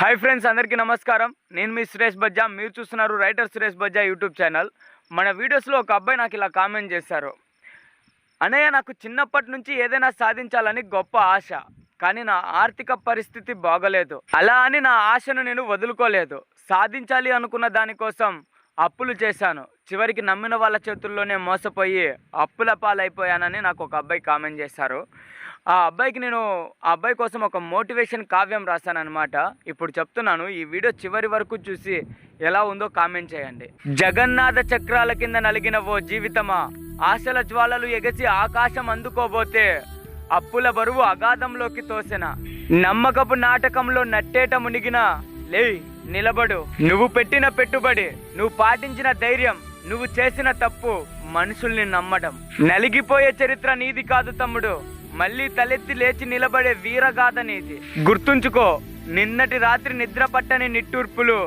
Hi friends, అందరికీ నమస్కారం. నేను మీ సురేష్ బజ్జా. మీరు చూస్తున్నారు writer Suresh Bajja YouTube channel. మన వీడియోస్లో ఒక అబ్బాయి నాకు ఇలా కామెంట్ చేశారు. అన్నయ్య, నాకు చిన్నప్పటి నుంచి ఏదైనా సాధించాలని గొప్ప ఆశ, కానీ నా ఆర్థిక పరిస్థితి బాగలేదు. అలా అని నా ఆశను నేను వదులుకోలేదు. సాధించాలి అనుకున్న దానికోసం అప్పులు చేశాను. చివరికి నమ్మిన వాళ్ళ చేతుల్లోనే మోసపోయి అప్పుల పాలైపోయానని నాకు ఒక అబ్బాయి కామెంట్ చేశారు. ఆ అబ్బాయి కోసం ఒక మోటివేషన్ కావ్యం రాశానన్నమాట. ఇప్పుడు చెప్తున్నాను, ఈ వీడియో చివరి వరకు చూసి ఎలా ఉందో కామెంట్ చేయండి. జగన్నాథ చక్రాల కింద నలిగిన ఓ జీవితమా, ఆశల జ్వాలలు ఎగసి ఆకాశం అందుకోబోతే అప్పుల బరువు అగాధంలోకి తోసెన. నమ్మకపు నాటకంలో నట్టేట మునిగిన లే నిలబడు. నువ్వు పెట్టిన పెట్టుబడి, నువ్వు పాటించిన ధైర్యం, నువ్వు చేసిన తప్పు మనుషుల్ని నమ్మడం. నలిగిపోయే చరిత్ర నీది కాదు తమ్ముడు, మళ్ళీ తలెత్తి లేచి నిలబడే వీరగాథ నీది. గుర్తుంచుకో, నిన్నటి రాత్రి నిద్ర పట్టని నిట్టూర్పులు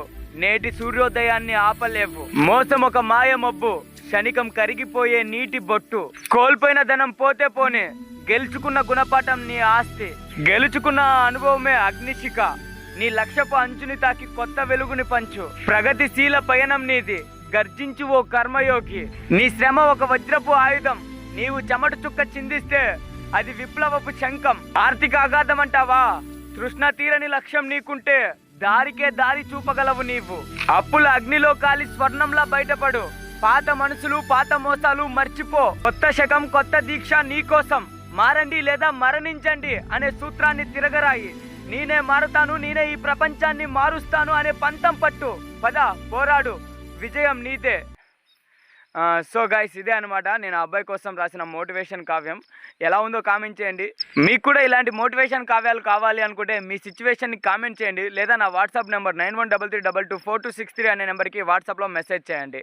నేటి సూర్యోదయాన్ని ఆపలేవు. మోసం ఒక మాయ మబ్బు, క్షణికం కరిగిపోయే నీటి బొట్టు. కోల్పోయిన ధనం పోతే పోనే, గెలుచుకున్న గుణపాఠం నీ ఆస్తి. గెలుచుకున్న అనుభవమే అగ్నిశిఖ, నీ లక్ష్యపు అంచుని తాకి కొత్త వెలుగుని పంచు. ప్రగతిశీల పయనం నీది, గర్జించు ఓ కర్మయోగి. నీ శ్రమ ఒక వజ్రపు ఆయుధం, నీవు చెమట చుక్క చిందిస్తే అది విప్లవపు శంఖం. ఆర్థిక అగాధం అంటావా? తృష్ణ తీరని లక్ష్యం నీకుంటే దారికే దారి చూపగలవు నీవు. అప్పుల అగ్నిలో కాలి స్వర్ణంలా బయటపడు. పాత మనసులు, పాత మోసాలు మర్చిపో. కొత్త శకం, కొత్త దీక్ష నీకోసం. మారండి లేదా మరణించండి అనే సూత్రాన్ని తిరగరాయి. నేనే మారుతాను, నేనే ఈ ప్రపంచాన్ని మారుస్తాను అనే పంతం పట్టు. పద, పోరాడు, విజయం నీదే. సో గైస్, ఇదే అనమాట నేను ఆ అబ్బాయి కోసం రాసిన మోటివేషన్ కావ్యం. ఎలా ఉందో కామెంట్ చేయండి. మీకు కూడా ఇలాంటి మోటివేషన్ కావ్యాలు కావాలి అనుకుంటే మీ సిచ్యువేషన్ని కామెంట్ చేయండి, లేదా నా వాట్సాప్ నెంబర్ 9133224263 అనే నెంబర్కి వాట్సాప్లో మెసేజ్ చేయండి.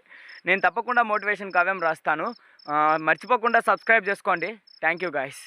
నేను తప్పకుండా మోటివేషన్ కావ్యం రాస్తాను. మర్చిపోకుండా సబ్స్క్రైబ్ చేసుకోండి. Thank you guys.